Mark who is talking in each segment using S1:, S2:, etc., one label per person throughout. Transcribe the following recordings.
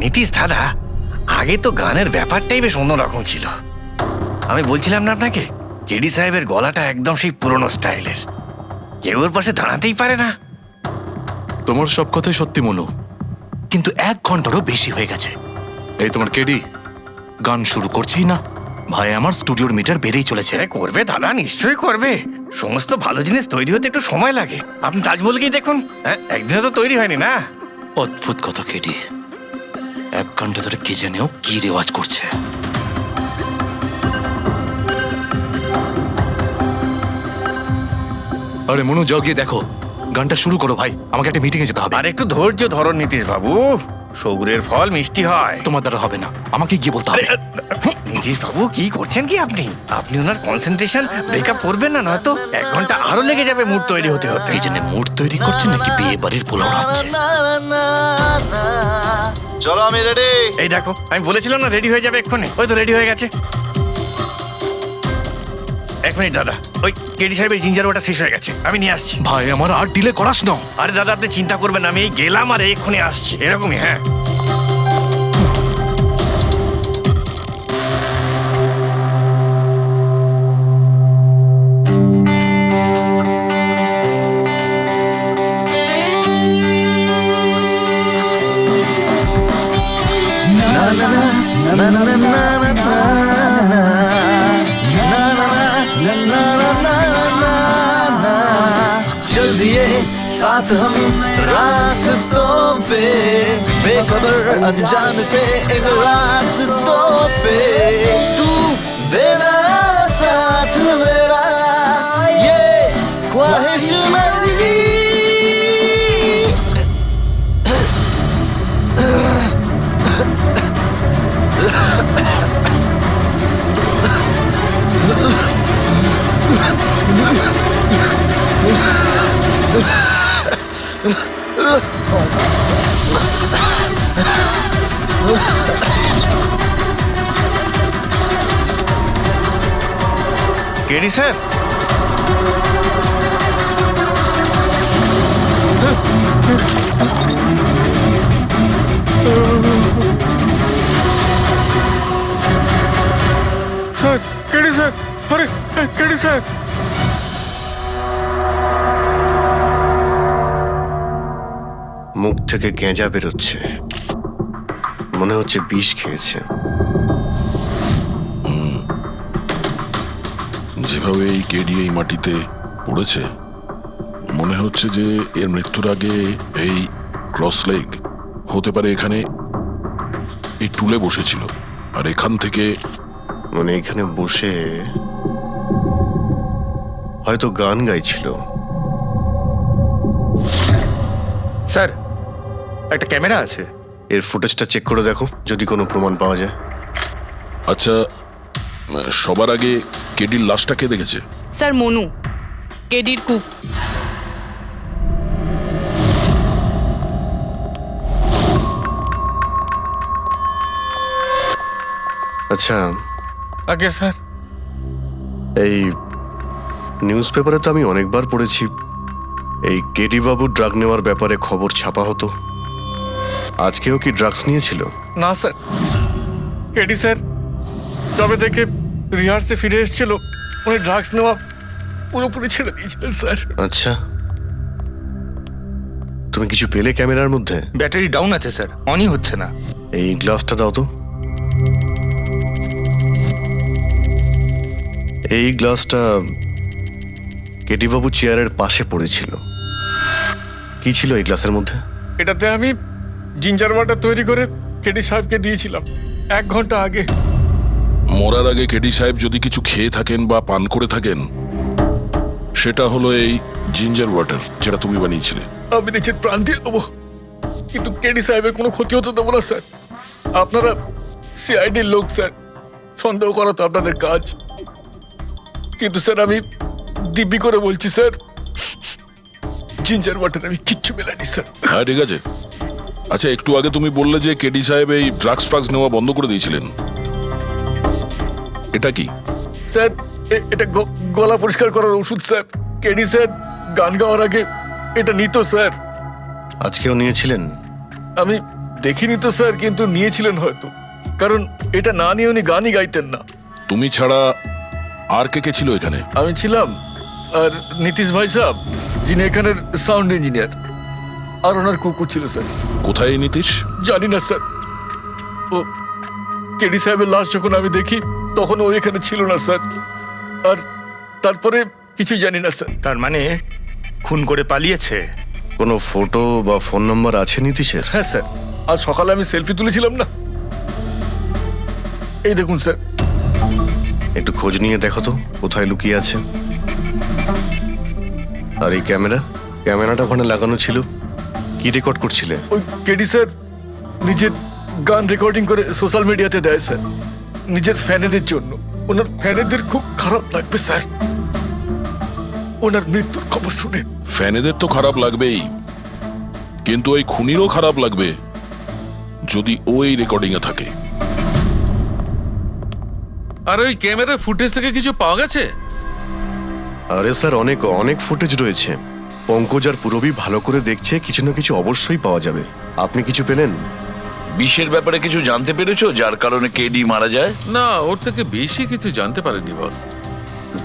S1: নীতিশ দাদা, আগে তো গানের ব্যাপারটাই বেশ অন্যরকম ছিল। আমি বলছিলাম না আপনাকে, কেডি সাহেবের গলাটা একদম সেই পুরনো স্টাইলের, কেউ ওর পাশে দাঁড়াতেই পারে না।
S2: তোমার সব কথাই সত্যি মনু, কিন্তু 1 ঘন্টারও বেশি হয়ে গেছে। এই তোমার কেডি গান শুরু করছেই না। ভাই আমার স্টুডিওর মিটার বেড়েই চলেছে।
S1: করবে দাদা, নিশ্চয়ই করবে। সমস্ত ভালো জিনিস তৈরি হতে একটু সময় লাগে। আপনি তাজমহলকেই দেখুন, একদিনে তো তৈরি হয়নি না।
S2: অদ্ভুত কথা কেডি, 1 ঘন্টা ধরে কে জানেও কি রেওয়াজ করছে। আরে মনু, যাও গিয়ে দেখো, গানটা শুরু করো ভাই, আমাকে একটা মিটিংয়ে যেতে হবে।
S1: আর একটু ধৈর্য ধরো নীতিশ বাবু, সৌগুরের ফল মিষ্টি হয়।
S2: তোমার দ্বারা হবে না, আমাকে গিয়ে বলতে হবে।
S1: নীতিশ বাবু, কি করছেন কি আপনি? আপনি ওনার কনসেন্ট্রেশন ব্রেকআপ করবেন না, নয়তো 1 ঘন্টা আরো লেগে যাবে মুড তৈরি হতে হতে।
S2: কি জানে মুড তৈরি করছে নাকি বিয়ে বাড়ির পোলাও রাখছে।
S3: চলো আমি রেডি।
S1: এই দেখো, আমি বলেছিলাম না রেডি হয়ে যাবে এক্ষুনি। ওই তো রেডি হয়ে গেছে। 1 মিনিট দাদা, ওই কেডি সাহেবের জিঞ্জার ওটা শেষ হয়ে গেছে, আমি নিয়ে আসছি।
S2: ভাই আমার আর ডিলে করাস না।
S1: আরে দাদা, আপনি চিন্তা করবেন না, আমি এই গেলাম আর এক্ষুনি আসছি, এরকমই। হ্যাঁ,
S3: चल दिए साथ हम रास्तों पे, बेखबर अनजान से एक रास्तों पे, तू देना साथ मेरा, ये ख्वाहिश मेरी।
S1: KD sir, sir, KD sir, আরে কেডি স্যার।
S4: মুখ থেকে গেঁজা বেরোচ্ছে, মনে হচ্ছে বিষ খেয়েছে।
S5: যেভাবে এই কেডি এই মাটিতে পড়েছে, মনে হচ্ছে যে এর মৃত্যুর আগে এই ক্রস লেগ হতে পারে এখানে এই টুলে বসেছিল, আর এখান থেকে
S4: মানে এখানে বসে হয়তো গান গাইছিল।
S1: স্যার, একটা ক্যামেরা আছে,
S4: এর ফুটেজটা চেক করে দেখো, যদি কোনো প্রমাণ পাওয়া যায়।
S5: আচ্ছা, সবার আগে কেডির লাশটা কে দেখেছে?
S6: স্যার মনু, কেডির কুক।
S4: আচ্ছা,
S1: আগে স্যার,
S4: এই নিউজ পেপারে তো আমি অনেকবার পড়েছি এই কেডি বাবু ড্রাগ নেওয়ার ব্যাপারে খবর ছাপা হতো। আজকেও কি ড্রাগস নিয়েছিল?
S1: না স্যার, কেডি স্যার তবে থেকে রিহার্সে ফিরে এসেছিল, উনি ড্রাগস নেওয়া পুরোপুরি ছেড়ে দিয়েছিলেন স্যার।
S4: আচ্ছা, তুমি কিছু পেলে ক্যামেরার মধ্যে?
S1: ব্যাটারি ডাউন আছে স্যার, অনই হচ্ছে না।
S4: এই গ্লাসটা দাও তো। এই গ্লাসটা কেডি বাবু চেয়ারের পাশে পড়েছিল। কি ছিল এই গ্লাসের মধ্যে?
S1: এটাতে আমি জিঞ্জার ওয়াটার তৈরি করে কেডি সাহেবকে দিয়েছিলাম 1 ঘন্টা আগে।
S5: মরার আগে কেডি সাহেব যদি কিছু খেয়ে থাকেন বা পান করে থাকেন, সেটা হলো এই জিঞ্জার ওয়াটার, যেটা তুমি বানিয়েছিলে।
S1: আমি নিজের প্রাণ দিয়ে দেবো, কিন্তু কেডি সাহেবের কোনো ক্ষতি হতে দেবো না স্যার। আপনারা সিআইডির লোক স্যার, সন্দেহ করা তো আপনাদের কাজ, কিন্তু স্যার আমি দিব্যি করে বলছি স্যার, জিঞ্জার ওয়াটার আমি কিচ্ছু মেলাইনি স্যার।
S5: হ্যাঁ, ঠিক আছে। আচ্ছা, একটু আগে তুমি বললে যে কেডি সাহেব এই ড্রাগস ফ্রাগস নেওয়া বন্ধ করে দিয়েছিলেন, এটা কি?
S1: স্যার এটা গলা পরিষ্কার করার ওষুধ স্যার। কেডি স্যার গান গাওয়ার আগে এটা নিত স্যার।
S4: আজকেও নিয়েছিলেন?
S1: আমি দেখিনি তো স্যার, কিন্তু নিয়েছিলেন হয়তো, কারণ এটা না নিয়ে উনি গানই গাইতেন না।
S5: তুমি ছাড়া আর কে কে ছিল এখানে?
S1: আমি ছিলাম, আর নীতিশ ভাই সাহেব যিনি এখানের সাউন্ড ইঞ্জিনিয়ার, আর ওনার কুকুর ছিল স্যার।
S5: কোথায় এই নীতিশ?
S1: জানি না স্যার, ও কেডি সাহেবের লাশ যখন আমি দেখি তখন ও এখানে ছিল না স্যার, আর তারপরে কিছুই জানি না স্যার।
S7: তার মানে খুন করে পালিয়েছে?
S4: কোনো ফটো বা ফোন নাম্বার আছে নীতিশের?
S1: হ্যাঁ স্যার, আজ সকালে আমি সেলফি তুলেছিলাম না, এই দেখুন স্যার।
S4: একটু খোঁজ নিয়ে দেখো তো কোথায় লুকিয়ে আছে। আর এই ক্যামেরাটা ওখানে লাগানো ছিল, কি রেকর্ড করছিলে?
S1: ওই কেডি স্যার নিজের গান রেকর্ডিং করে সোশ্যাল মিডিয়াতে দেয় স্যার, নিজের ফ্যানেদের জন্য। ওনার ফ্যানেদের খুব খারাপ লাগবে স্যার ওনার মৃত্যুর খবর শুনে।
S5: ফ্যানেদের তো খারাপ লাগবেই, কিন্তু ওই খুনিরও খারাপ লাগবে যদি ও এই রেকর্ডিং এ থাকে।
S8: আর ওই ক্যামেরার ফুটেজ থেকে কিছু পাওয়া গেছে?
S4: আরে স্যার, অনেক অনেক ফুটেজ রয়েছে। পঙ্কজ আর পুরবী ভালো করে দেখছে, কিছু না কিছু অবশ্যই পাওয়া যাবে। আপনি কিছু পেলেন?
S9: বিষের ব্যাপারে কিছু জানতে পেরেছো যার কারণে কেডি মারা যায়?
S8: না, ওর থেকে বেশি কিছু জানতে পারেনি বস।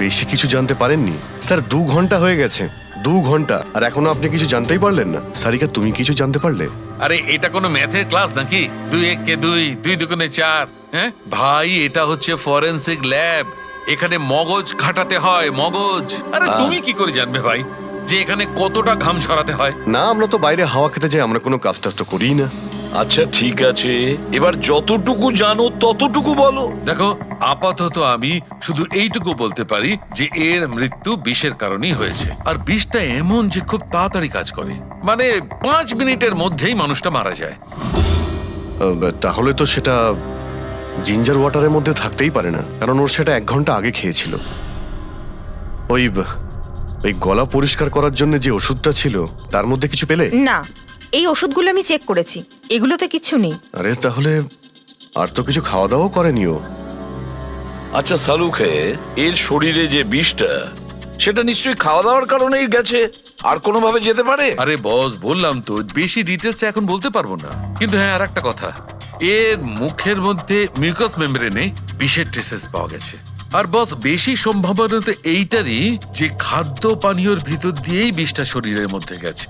S4: বেশি কিছু জানতে পারেননি স্যার? 2 ঘন্টা হয়ে গেছে, 2 ঘন্টা, আর এখনো আপনি কিছু জানতেই পারলেন না। সারিকা, তুমি কিছু জানতে পারলে?
S8: আরে এটা কোনো ম্যাথের ক্লাস নাকি? 2 1 কে 2, 2 2 4। হ্যাঁ ভাই, এটা হচ্ছে ফরেনসিক ল্যাব, এখানে মগজ খাটাতে হয়, মগজ। আরে তুমি কি করে জানবে ভাই যে এখানে কতটা ঘাম ছড়াতে হয়?
S4: না, আমরা তো বাইরে হাওয়া খেতে যাই, আমরা কোনো কাজ টাজ তো করিই না।
S9: আচ্ছা ঠিক আছে, এবার যতটুকু জানো ততটুকু বলো।
S8: দেখো, আপাতত আমি শুধু এইটুকু বলতে পারি যে এর মৃত্যু বিষের কারণেই হয়েছে। আর বিষটা এমন যে খুব তাড়াতাড়ি কাজ করে, মানে 5 মিনিটের মধ্যেই মানুষটা মারা যায়।
S4: তাহলে তো সেটা জিঞ্জার ওয়াটারের মধ্যে থাকতেই পারে না, কারণ ওর সেটা 1 ঘন্টা আগে খেয়েছিল। ওই গলা পরিষ্কার করার জন্য যে ওষুধটা ছিল তার মধ্যে কিছু পেলে?
S10: না, এই ওষুধগুলো আমি চেক করেছি, এগুলোতে কিছু নেই।
S4: আরে তাহলে আর তো কিছু খাওয়া দাওয়া করেনি ও।
S9: আচ্ছা সালুখে, এর শরীরে যে বিষটা, সেটা নিশ্চয়ই খাওয়া দাওয়ার কারণেই গেছে, আর কোনোভাবে যেতে পারে?
S8: আরে বস, বললাম তো বেশি ডিটেলস এখন বলতে পারবো না, কিন্তু হ্যাঁ আর একটা কথা, এর মুখের মধ্যে মিউকাস মেমব্রেনে বিষের ট্রেসেস পাওয়া গেছে। আর বস, বেশি সম্ভাবনা তো এইটারই যে খাদ্য পানীয়র ভিতর দিয়েই বিষটা শরীরের মধ্যে গেছে।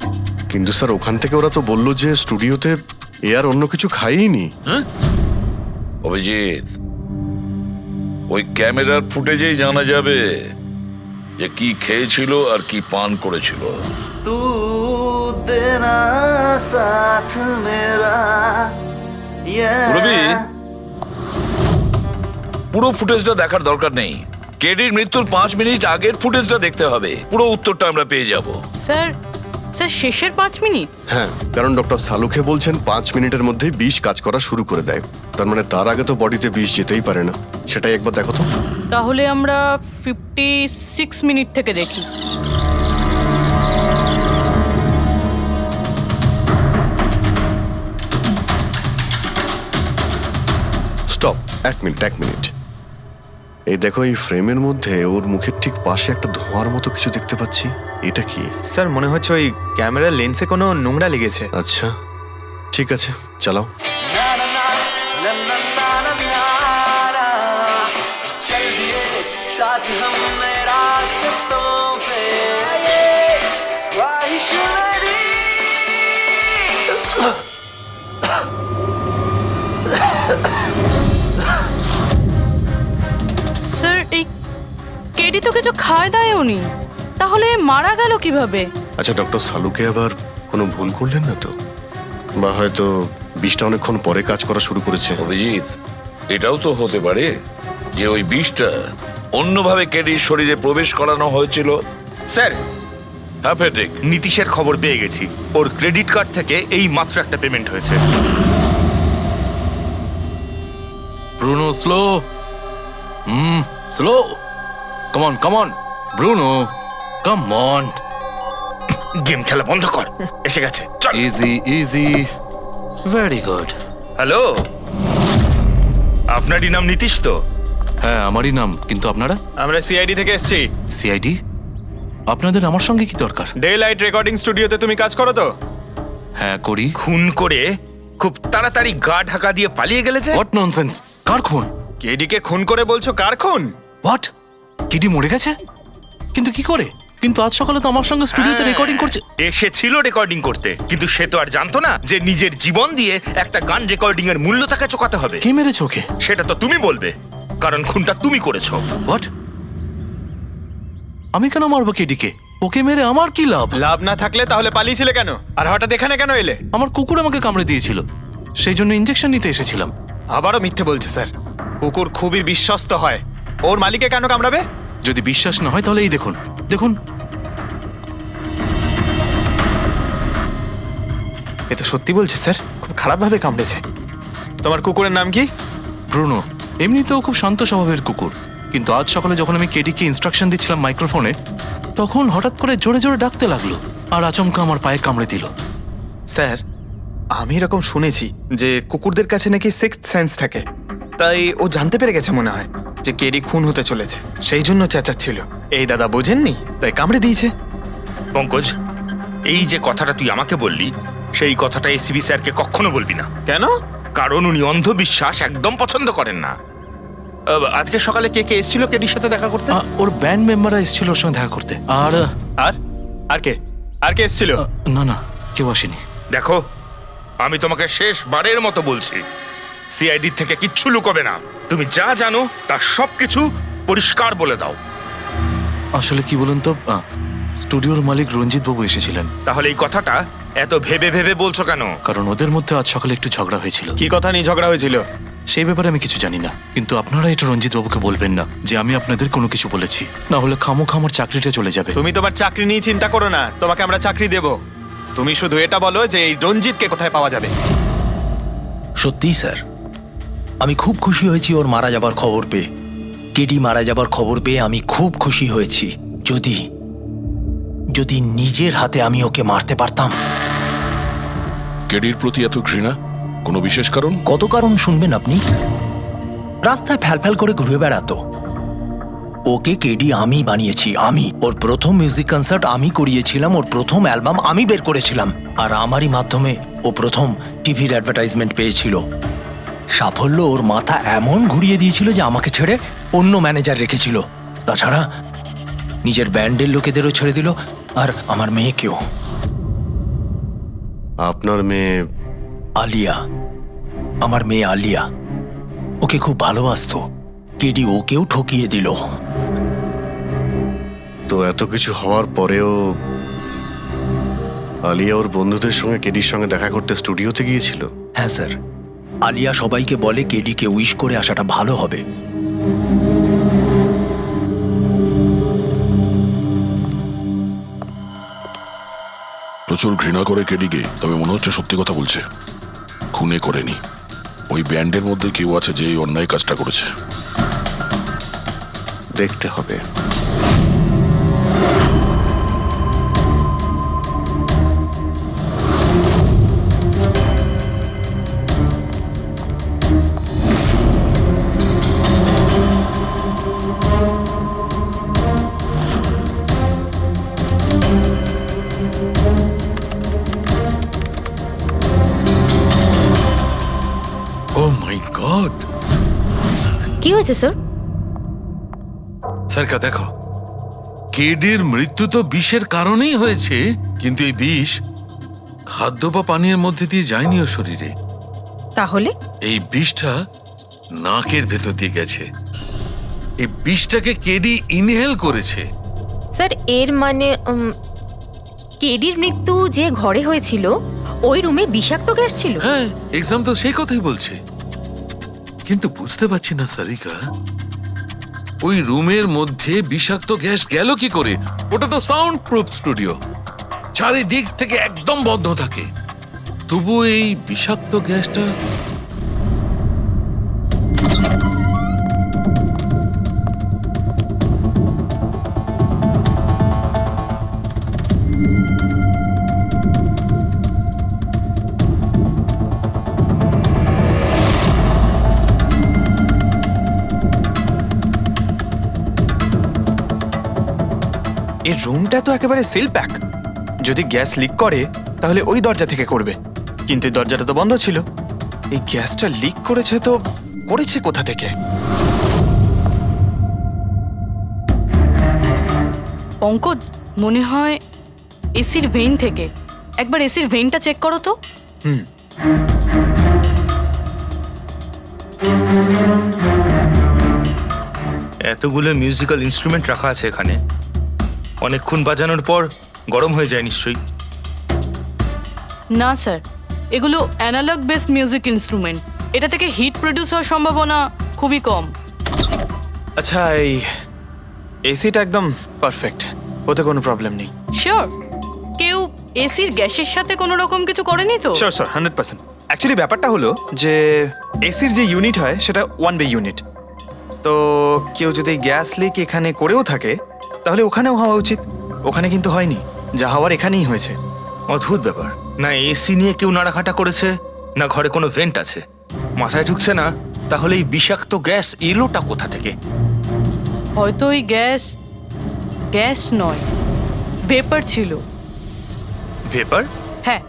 S4: কিন্তু স্যার, ওখান থেকে ওরা তো বললো যে স্টুডিওতে এ আর অন্য কিছু খাইনি।
S8: হ্যাঁ,
S9: অভিজিৎ, ওই ক্যামেরার ফুটেজেই জানা যাবে যে কি খেয়েছিল আর কি পান করেছিল।
S3: तू देना साथ मेरा
S9: পুরবী, পুরো ফুটেজটা দেখার দরকার নেই, কেডির মৃত্যুর 5 মিনিট আগের ফুটেজটা দেখতে হবে, পুরো উত্তরটা আমরা পেয়ে যাব।
S6: স্যার, স্যার শেষের 5 মিনিট?
S4: হ্যাঁ, কারণ ডক্টর সালুখে বলছেন 5 মিনিটের মধ্যেই বিষ কাজ করা শুরু করে দেয়। তার মানে তার আগে তো বডিতে বিষ যেতেই পারে না। সেটাই একবার দেখো তো।
S6: তাহলে আমরা 56 মিনিট থেকে দেখি।
S4: Stop, 1 minute. এই দেখো, এই ফ্রেমের মধ্যে ওর মুখের ঠিক পাশে একটা ধোঁয়ার মতো কিছু দেখতে পাচ্ছি। এটা কি?
S7: স্যার, মনে হচ্ছে ওই ক্যামেরার লেন্সে কোনো নোংরা লেগেছে।
S4: আচ্ছা ঠিক আছে, চালাও।
S6: স্যার, এই কেডি তো কিছু খায় দায় উনি, তাহলে মারা গেল কিভাবে?
S4: আচ্ছা, ডক্টর সালুকে আবার কোনো ভুল করলেন না তো? বা হয়তো বিষটা অনেকক্ষণ পরে কাজ করা শুরু করেছে।
S9: অভিজিৎ, এটাও তো হতে পারে যে ওই বিষটা অন্যভাবে কেডির শরীরে প্রবেশ করানো হয়েছিল।
S7: স্যার,
S9: হ্যাঁ ফেডরিক,
S7: নীতিশের খবর পেয়ে গেছি। ওর ক্রেডিট কার্ড থেকে এই মাত্র একটা পেমেন্ট হয়েছে।
S2: Bruno, slow. Slow. Come on Bruno, come on.
S7: Game খেলা বন্ধ কর, এসে গেছে, চল।
S2: Easy, very good.
S7: হ্যালো, আপনারই নাম নীতিশ তো?
S2: হ্যাঁ, আমারই নাম, কিন্তু আপনারা?
S7: আমরা সিআইডি থেকে এসেছি।
S2: সিআইডি? আপনাদের আমার সঙ্গে কি দরকার?
S7: ডে লাইট রেকর্ডিং স্টুডিওতে তুমি কাজ করো তো?
S2: হ্যাঁ, করি।
S7: খুন করে খুব তাড়াতাড়ি গা ঢাকা দিয়ে পালিয়ে গেলে যে?
S2: What nonsense! কার খুন?
S7: কেডিকে খুন করে বলছো কার খুন?
S2: হোয়াট? কেডি মরে গেছে? কিন্তু কি করে? কিন্তু আজ সকালে তো আমার সঙ্গে স্টুডিওতে রেকর্ডিং করছে।
S7: এসেছিল রেকর্ডিং করতে, কিন্তু সে তো আর জানতো না যে নিজের জীবন দিয়ে একটা গান রেকর্ডিং এর মূল্য তাকে চোকাতে হবে।
S2: কে মেরেছে ওকে?
S7: সেটা তো তুমি বলবে, কারণ খুনটা তুমি করেছো।
S2: হোয়াট? আমি কেন মারবো কেডিকে? ওকে মেরে আমার কি লাভ?
S11: লাভ না থাকলে তাহলে পালিয়েছিলে কেন? আর হঠাৎ এখানে কেন এলে?
S2: আমার কুকুর আমাকে কামড়ে দিয়েছিল, সেই জন্য ইনজেকশন নিতে এসেছিলাম।
S11: আবারও মিথ্যে বলছে স্যার। কুকুর খুবই বিশ্বস্ত হয়, ওর মালিককে কেন কামড়াবে?
S2: যদি বিশ্বাস না হয় তাহলে এই দেখুন, দেখুন।
S11: এ তো সত্যি বলছে স্যার, খুব খারাপভাবে কামড়েছে। তোমার কুকুরের নাম কি?
S2: ব্রুনো। এমনিতেও খুব শান্ত স্বভাবের কুকুর, কিন্তু আজ সকালে যখন আমি কেডিকে ইনস্ট্রাকশন দিচ্ছিলাম মাইক্রোফোনে, তখন হঠাৎ করে জোরে জোরে ডাকতে লাগলো আর আচমকা আমার পায়ে কামড়ে দিল।
S11: স্যার, আমি এরকম শুনেছি যে কুকুরদের কাছে নাকি সিক্সথ সেন্স থাকে, তাই ও জানতে পেরে গেছে মনে হয় যে কেডি খুন হতে চলেছে, সেই জন্য চেঁচাচ্ছিল। এই দাদা বোঝেননি, তাই কামড়ে দিয়েছে।
S7: পঙ্কজ, এই যে কথাটা তুই আমাকে বললি, সেই কথাটা এসিবি স্যারকে কখনো বলবি না।
S11: কেন?
S7: কারণ উনি অন্ধবিশ্বাস একদম পছন্দ করেন না। আজকে সকালে কে কে এসেছিল কেডির সাথে দেখা করতে?
S2: ওর ব্যান্ড মেম্বাররা এসেছিল ওর সঙ্গে দেখা করতে। আর
S11: আর আর কে আর কে এসেছিল?
S2: না না, কেউ আসেনি।
S7: দেখো, আমি তোমাকে শেষবারের মতো বলছি, সিআইডি থেকে কিচ্ছু লুকোবে না। তুমি যা জানো তার সবকিছু পরিষ্কার বলে দাও।
S2: আসলে কি বলুন তো, স্টুডিওর মালিক রঞ্জিত বাবু এসেছিলেন।
S7: তাহলে এই কথাটা এত ভেবে ভেবে বলছো কেন?
S2: কারণ ওদের মধ্যে আজ সকালে একটু ঝগড়া হয়েছিল।
S11: কি কথা নিয়ে ঝগড়া হয়েছিল?
S2: সেই ব্যাপারে আমি কিছু জানি না, কিন্তু আপনারা এটা রঞ্জিত বাবুকে বলবেন না যে আমি আপনাদের কোনো কিছু বলেছি, না হলে খামোখা আমার চাকরিটা চলে যাবে।
S11: তুমি তোমার চাকরি নিয়ে চিন্তা করো না, তোমাকে আমরা চাকরি দেব। তুমি শুধু এটা বলো যে এই রঞ্জিতকে কোথায় পাওয়া যাবে।
S12: সত্যিই স্যার, আমি খুব খুশি হয়েছি ওর মারা যাবার খবর পেয়ে। কেডি মারা যাবার খবর পেয়ে আমি খুব খুশি হয়েছি। যদি যদি নিজের হাতে আমি ওকে মারতে পারতাম।
S5: কেডির প্রতি এত ঘৃণা, কোনো বিশেষ কারণ?
S12: কত কারণ শুনবেন আপনি? রাস্তায় ফ্যালফ্যাল করে ঘুরে বেড়াতো। ওকে কেডি আমি বানিয়েছি, আমি। ওর প্রথম মিউজিক কনসার্ট আমি করিয়েছিলাম, ওর প্রথম অ্যালবাম আমি বের করেছিলাম, আর আমারই মাধ্যমে ও প্রথম টিভির অ্যাডভার্টাইজমেন্ট পেয়েছিল। সাফল্য ওর মাথা এমন ঘুরিয়ে দিয়েছিল যে আমাকে ছেড়ে অন্য ম্যানেজার রেখেছিল। তাছাড়া নিজের ব্যান্ডের লোকেদেরও ছেড়ে দিল, আর আমার মেয়েকেও।
S4: আপনার মেয়ে?
S12: আলিয়া, আমার মেয়ে আলিয়া। ওকে খুব ভালোবাসতো, কেডি ওকেও ঠকিয়ে দিল।
S4: তো এত কিছু হওয়ার পরেও আলিয়া ওর বন্ধুদের সঙ্গে কেডির সঙ্গে দেখা করতে স্টুডিওতে গিয়েছিল?
S12: হ্যাঁ স্যার, আলিয়া সবাইকে বলে কেডিকে উইশ করে আসাটা ভালো হবে।
S5: প্রচুর ঘৃণা করে কেডিকে, তবে মনে হচ্ছে সত্যি কথা বলছে। খুনে করেনি, ওই ব্যান্ডের মধ্যে কেউ আছে যে এই অন্যায় কাজটা করেছে।
S4: দেখতে হবে।
S8: ও মাই গড!
S10: কি হয়েছে স্যার?
S8: সরকা দেখো, কেডির মৃত্যু তো বিষের কারণেই হয়েছে, কিন্তু এই বিষ খাদ্য বা পানীয়ের মধ্যে দিয়ে যায়নি ও শরীরে।
S10: তাহলে
S8: এই বিষটা নাকের ভেতর দিয়ে গেছে। এই বিষটাকে কেডি ইনহেল করেছে।
S10: স্যার, এর মানে কেডির মৃত্যু যে ঘরে হয়েছিল ওই রুমে বিষাক্ত গ্যাস ছিল?
S8: হ্যাঁ, এক্সাম তো সেই কথাই বলছে, কিন্তু বুঝতে পারছি না সারিকা, ওই রুমের মধ্যে বিষাক্ত গ্যাস গেল কি করে? ওটা তো সাউন্ড প্রুফ স্টুডিও, চারিদিক থেকে একদম বন্ধ থাকে, তবু এই বিষাক্ত গ্যাসটা
S11: এই রুমটা তো একেবারে সিল প্যাক। যদি গ্যাস লিক করে তাহলে ওই দরজা থেকে করবে। কিন্তু এই দরজাটা তো বন্ধ ছিল। এই গ্যাসটা লিক করেছে তো করেছে কোথা থেকে?
S6: পঙ্কজ, মনে হয় এসির ভেইন থেকে। একবার এসির ভেইনটা চেক করো তো।
S7: এতগুলো মিউজিক্যাল ইনস্ট্রুমেন্ট রাখা আছে এখানে, অনেকক্ষণ বাজানোর পর গরম হয়ে যায় নিশ্চয়ই।
S6: না স্যার, এগুলো অ্যানালগ বেসড মিউজিক ইনস্ট্রুমেন্ট। এটা থেকে হিট প্রডিউস হওয়ার সম্ভাবনা খুবই কম।
S11: আচ্ছা, এই এসিটা একদম পারফেক্ট, ওতে কোনো প্রবলেম নেই?
S6: শিওর? কেউ এসির গ্যাসের সাথে কোনো রকম কিছু করেনি তো?
S11: Sure sir, 100%। অ্যাকচুয়ালি ব্যাপারটা হলো যে এসির যে ইউনিট হয় সেটা 1 বে ইউনিট। তো কেউ যদি গ্যাস লিক এখানে করেও থাকে তাহলে ওখানেও হওয়া উচিত। ওখানে কিন্তু হয়নি, যা হওয়ার এখানেই হয়েছে।
S7: অদ্ভুত ব্যাপার, না এসি নিয়ে কেউ নাড়াঘাটা করেছে, না ঘরে কোনো ভেন্ট আছে। মাথায় ঢুকছে না তাহলে এই বিষাক্ত গ্যাস এলোটা কোথা থেকে?
S6: হয়তো ওই গ্যাস নয়, ভেপার ছিল।
S7: ভেপার?
S6: হ্যাঁ,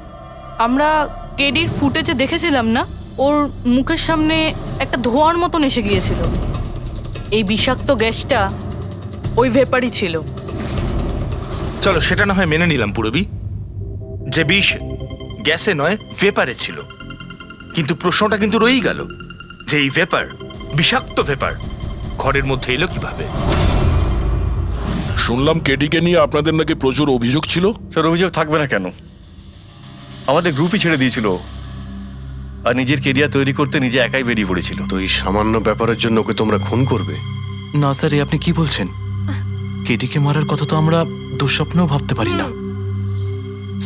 S6: আমরা কেডির ফুটেজে দেখেছিলাম না, ওর মুখের সামনে একটা ধোঁয়ার মতন এসে গিয়েছিল। এই বিষাক্ত গ্যাসটা ওই ভেপারই ছিল।
S7: চলো সেটা না হয় মেনে নিলাম পুরবি, যে বিষ গ্যাসে নয় ভেপারে ছিল। কিন্তু প্রশ্নটা কিন্তু রয়েই গেল যে এই ভেপার, বিষাক্ত ভেপার ঘরের মধ্যে এলো কিভাবে?
S5: শুনলাম কেডিকে নিয়ে আপনাদের নাকি প্রচুর অভিযোগ ছিল।
S1: স্যার, অভিযোগ থাকবে না কেন? আমাদের গ্রুপই ছেড়ে দিয়েছিল আর নিজের কেরিয়ার তৈরি করতে নিজে একাই বেরিয়ে পড়েছিল।
S4: তো এই সামান্য ব্যাপারের জন্য ওকে তোমরা খুন করবে?
S2: না স্যার, এ আপনি কি বলছেন? কেডিকে মারার কথা তো আমরা দুঃস্বপ্নেও ভাবতে পারি না।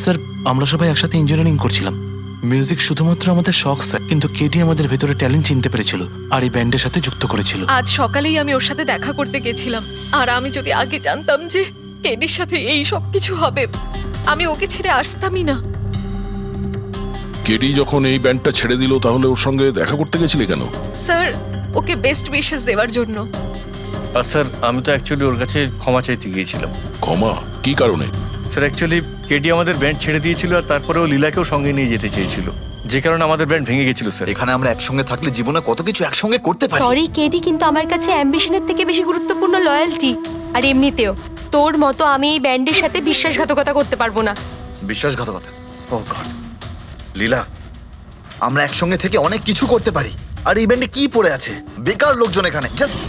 S2: স্যার, আমরা সবাই একসাথে ইঞ্জিনিয়ারিং করছিলাম। মিউজিক শুধুমাত্র আমাদের শখ স্যার, কিন্তু কেডি আমাদের ভেতরে ট্যালেন্ট চিনতে পেরেছিল আর এই ব্যান্ডের সাথে যুক্ত করেছিল।
S10: আজ সকালেই আমি ওর সাথে দেখা করতে গেছিলাম, আর আমি যদি আগে জানতাম যে কেডির সাথে এই সব কিছু হবে, আমি ওকে ছেড়ে আসতামই না।
S5: কেডি যখন এই ব্যান্ডটা ছেড়ে দিল তাহলে ওর সঙ্গে দেখা করতে গেছিলে কেন?
S10: স্যার, ওকে বেস্ট উইশেস দেওয়ার জন্য।
S1: আর স্যার, আমি তো অ্যাকচুয়ালি ওর কাছে ক্ষমা চাইতে গিয়েছিলাম।
S5: ক্ষমা? কি কারণে?
S1: স্যার, অ্যাকচুয়ালি কেডি আমাদের ব্যান্ড ছেড়ে দিয়েছিল আর তারপরে ও লীলাকেও সঙ্গে নিয়ে যেতে চেয়েছিল, যে কারণে আমাদের ব্যান্ড ভেঙে গেছিল স্যার।
S13: এখানে আমরা একসঙ্গে থাকলে জীবনে কত কিছু একসঙ্গে করতে পারি।
S14: সরি কেডি, কিন্তু আমার কাছে অ্যাম্বিশনের থেকে বেশি গুরুত্বপূর্ণ লয়্যালটি। আর এমনিতেও তোর মতো আমি এই ব্যান্ডের সাথে বিশ্বাসঘাতকতা করতে পারবো না।
S13: বিশ্বাসঘাতকতা? ও গড লীলা, আমরা একসঙ্গে থেকে অনেক কিছু করতে পারি। আর এই ব্যান্ডে কি পড়ে আছে? বেকার লোকজন এখানে।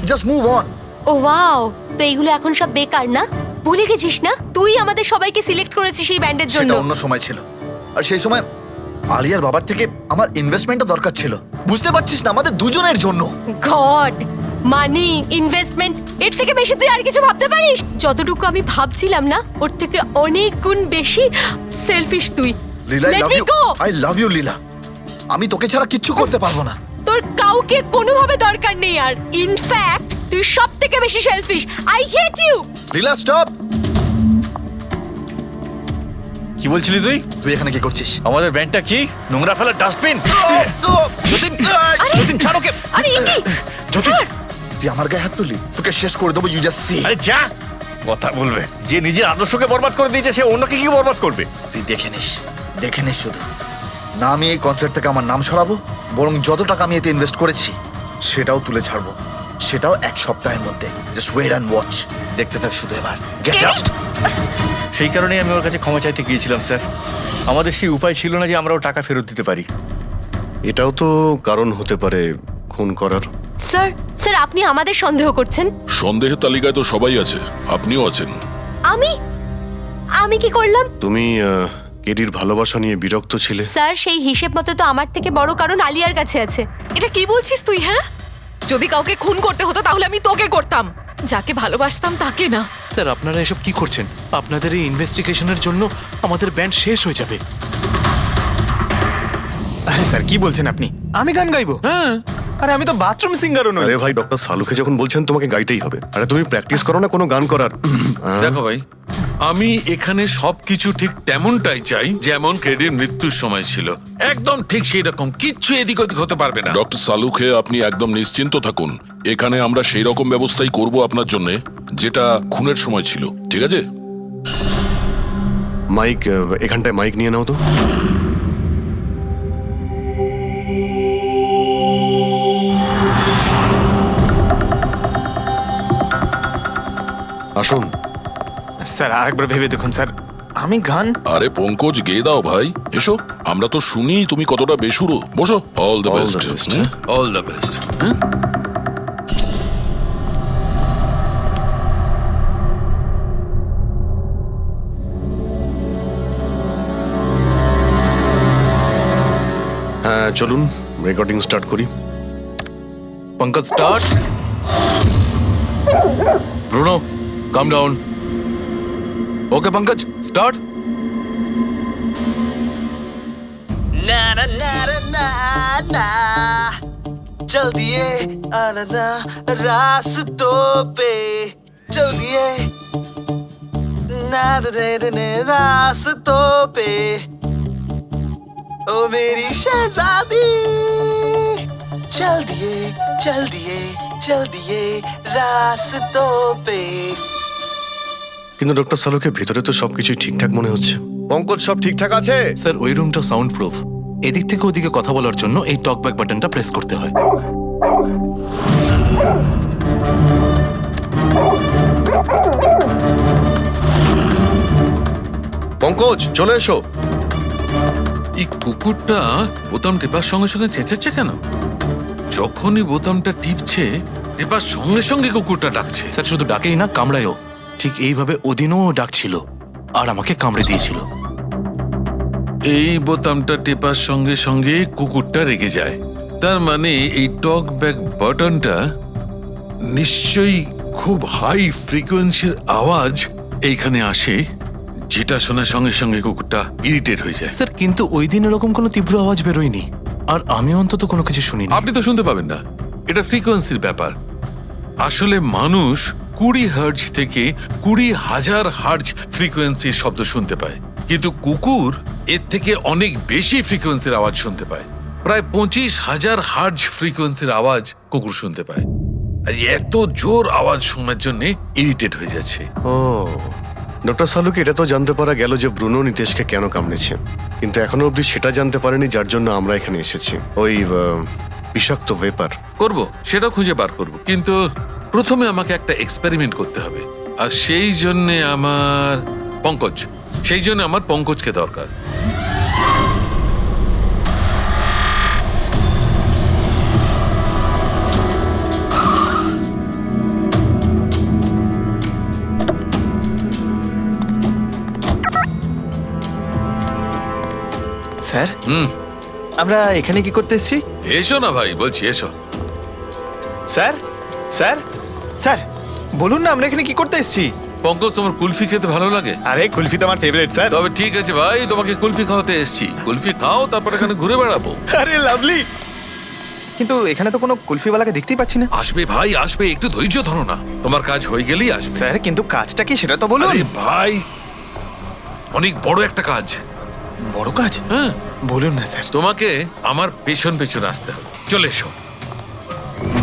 S13: Just move on.
S14: Oh wow, তো এইগুলো এখন সব বেকার না? ভুলে গেছিস না তুই আমাদের সবাইকে সিলেক্ট করেছিস এই ব্যান্ডের জন্য?
S13: সেটা অন্য সময় ছিল, আর সেই সময় আলিয়ার বাবার থেকে আমার ইনভেস্টমেন্টটা দরকার ছিল। বুঝতে পারছিস না, আমাদের দুজনের জন্য।
S14: গড, মানি, ইনভেস্টমেন্ট, এর থেকে বেশি তুই আর কিছু ভাবতে পারিস? যতটুকু আমি ভাবছিলাম না, ওর থেকে অনেক গুণ বেশি সেলফিশ তুই।
S13: Leela,
S14: Let me go!
S13: I love you Leela. আমি তোকে ছাড়া কিচ্ছু করতে পারবো না।
S14: তোর কাউকে কোনোভাবে দরকার নেই আর। ইনফ্যাক্ট তুই সব থেকে বেশি selfish. I hate you.
S13: Leela stop.
S1: কি বলছিলি তুই?
S13: তুই এখানে কি করছিস?
S1: আমাদের ব্যান্ডটা কি নোংরা ফেলার ডাস্টবিন?
S13: যতীন, যতীন ছাড় ওকে।
S14: আরে এ কি?
S13: যতীন, তুই আমার গায়ে হাত তুললি, তোকে শেষ করে দেবো। You just see.
S1: আরে যা, কথা বলবে। যে নিজের আদর্শকে বরবাদ করে দিয়েছে সে অন্যকে কি বরবাদ করবে?
S13: তুই দেখে নিস শুধু। না আমি এই কনসার্ট থেকে আমার নাম সরাবো, বরং যত টাকা আমি এতে ইনভেস্ট করেছি সেটাও তুলে ছাড়বো, সেটাও 1 সপ্তাহের মধ্যে। Just wait and watch. দেখতে থাক শুধু এবার। Get out.
S1: সেই কারণেই আমি ওর কাছে ক্ষমা চাইতে গিয়েছিলাম স্যার। আমাদের সেই উপায় ছিল না যে আমরাও টাকা ফেরত দিতে পারি।
S4: এটাও তো কারণ হতে পারে খুন করার।
S14: স্যার আপনি আমাদের সন্দেহ করছেন?
S5: সন্দেহের তালিকায় তো সবাই আছে, আপনিও আছেন।
S14: আমি কি করলাম?
S4: তুমি কেডির ভালোবাসা নিয়ে বিরক্ত ছিলে।
S14: স্যার, সেই হিসেব মতো তো আমার থেকে বড় কারণ আলিয়ার কাছে আছে।
S10: এটা কি বলছিস তুই? হ্যাঁ, যদি কাউকে খুন করতে হতো তাহলে আমি তোকে করতাম, যাকে ভালোবাসতাম তাকে না।
S2: স্যার, আপনারা এসব কি করছেন? আপনাদের এই ইনভেস্টিগেশনের জন্য আমাদের ব্যান্ড শেষ হয়ে যাবে।
S11: আরে স্যার, কি বলছেন আপনি? আমি গান গাইবো? হ্যাঁ, আরে আমি তো বাথরুম সিঙ্গারও নই।
S4: আরে ভাই, ডক্টর সালুকে যখন বলছেন তোমাকে গাইতেই হবে। আরে তুমি প্র্যাকটিস করো না কোনো গান করার?
S8: দেখো ভাই, আমি এখানে সবকিছু ঠিক তেমনটাই চাই যেমন কেডির মৃত্যুর সময় ছিল। একদম ঠিক সেই রকম, কিচ্ছু এদিক ওদিক হতে পারবে না।
S5: ডক্টর সালুখে, আপনি একদম নিশ্চিন্ত থাকুন। এখানে আমরা সেই রকম ব্যবস্থাই করব আপনার জন্য যেটা খুনের সময় ছিল। ঠিক আছে?
S4: মাইক, এখানটায় মাইক নিয়ে নাও তো। আসুন।
S11: স্যার আরেকবার ভেবে দেখুন স্যার, আমি গান
S5: আরে পঙ্কজ গেয়ে দাও ভাই, এসো। আমরা তো শুনি তুমি কতটা বেসুরো। বসো। All the
S4: All
S5: best.
S4: the best.
S8: All the best.
S4: হ্যাঁ চলুন রেকর্ডিং স্টার্ট করি।
S2: Pankaj start. Bruno calm down. Okay Pankaj start.
S3: ना ना ना ना ना चल दिए आनंदा रास्तों पे चल दिए ना दे रास्तों पे ओ मेरी शहजादी चल दिए चल दिए चल दिए रास्तों पे।
S4: কিন্তু ডক্টর সালুকে ভিতরে তো সবকিছুই ঠিকঠাক মনে হচ্ছে। পঙ্কজ সব ঠিকঠাক আছে?
S2: স্যার ওই রুমটা সাউন্ড প্রুফ। এদিক থেকে ওদিকে কথা বলার জন্য এই টক ব্যাক বাটনটা প্রেস করতে হয়।
S4: পঙ্কজ চলে এসো।
S8: এই কুকুরটা বোতাম টেপার সঙ্গে সঙ্গে চেঁচাচ্ছে কেন? যখনই বোতামটা টিপছে টেপার সঙ্গে সঙ্গে কুকুরটা ডাকছে।
S2: স্যার শুধু ডাকেই না, কামড়ায়ও। ঠিক এইভাবে ওদিনও ডাকছিল আর আমাকে কামড়ে দিয়েছিল।
S8: এই বোতামটা টেপার সঙ্গে সঙ্গে কুকুরটা রেগে যায়। তার মানে এই টক ব্যাক বাটনটা নিশ্চয়ই খুব হাই ফ্রিকোয়েন্সির আওয়াজ এইখানে আসে, যেটা শোনার সঙ্গে সঙ্গে কুকুরটা ইরিটেট হয়ে যায়।
S2: স্যার কিন্তু ওই দিন এরকম কোনো তীব্র আওয়াজ বেরোয়নি, আর আমি অন্তত কোনো কিছু শুনিনি।
S8: আপনি তো শুনতে পাবেন না, এটা ফ্রিকোয়েন্সির ব্যাপার। আসলে মানুষ 20 হার্জ থেকে 20,000 হার্জ ফ্রিকোয়েন্সির শব্দ শুনতে পায়, কিন্তু কুকুর এর থেকে অনেক বেশি ফ্রিকোয়েন্সির আওয়াজ শুনতে পায়। প্রায় 25,000 হার্জ ফ্রিকোয়েন্সির আওয়াজ কুকুর শুনতে পায়। আর এত জোর আওয়াজ শোনার জন্য ইরিটেট হয়ে যাচ্ছে।
S4: ও ডক্টর সালুকে এটা তো জানতে পারা গেল যে ব্রুনো নিতেশকে কেন কামড়েছে, কিন্তু এখনো অবধি সেটা জানতে পারেনি যার জন্য আমরা এখানে এসেছি। ওই বিষাক্ত ভেপার
S8: করব, সেটা খুঁজে বার করব, কিন্তু প্রথমে আমাকে একটা এক্সপেরিমেন্ট করতে হবে। আর সেই জন্য আমার পঙ্কজকে দরকার।
S11: স্যার আমরা এখানে কি করতে এসেছি?
S8: এসো না ভাই, বলছি এসো।
S11: স্যার স্যার স্যার বলুন না আমরা এখানে কি করতে এসেছি?
S8: পঙ্কজ, তোমার কুলফি খেতে ভালো লাগে?
S11: আরে কুলফি তো আমার ফেভারিট স্যার।
S8: তবে ঠিক আছে ভাই, তোমাকে কুলফি খাওয়াতে এসেছি। কুলফি খাও, তারপর এখানে ঘুরে বেড়াবো।
S11: আরে লাভলি, কিন্তু এখানে তো কোনো কুলফিওয়ালাকে দেখতেই পাচ্ছি না।
S8: আসবে ভাই আসবে, একটু ধৈর্য ধরো না, তোমার কাজ হয়ে গেলেই আসবে।
S11: স্যার কিন্তু কাজটা কি সেটা তো বলুন।
S8: আরে ভাই, অনেক বড় একটা কাজ।
S11: বড় কাজ?
S8: হ্যাঁ
S11: বলুন না স্যার।
S8: তোমাকে আমার পেছন পেছন আসতে হবে। চলে এসো।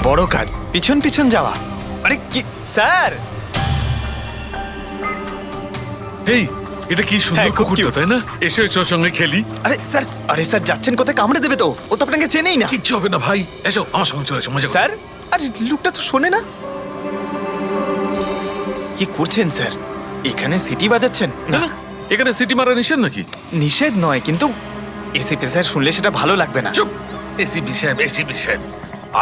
S11: বড় কাজ? পিছন পিছন যাওয়া? আরে কি স্যার!
S8: এই এটা কি সুন্দর
S11: হ্যাঁ, খুব
S8: কুকুরটা,
S11: cute।
S8: তাই না? এসো এসো, ওর সঙ্গে খেলি।
S11: আরে স্যার যাচ্ছেন কোথায়? কামড়ে দেবে তো, ও তো আপনাকে চেনেই না।
S8: কিচ্ছু হবে না ভাই, এসো আমার সঙ্গে চলে এসো, মজা করো।
S11: স্যার আরে লোকটা তো শোনে না। কি করছেন স্যার? এখানে সিটি বাজাচ্ছেন?
S8: না না, এখানে সিটি মারা নিষেধ নাকি?
S11: নিষেধ নয়, কিন্তু এসিপি স্যার শুনলে সেটা ভালো লাগবে না।
S8: চুপ, এসিপি সাহেব, এসিপি সাহেব।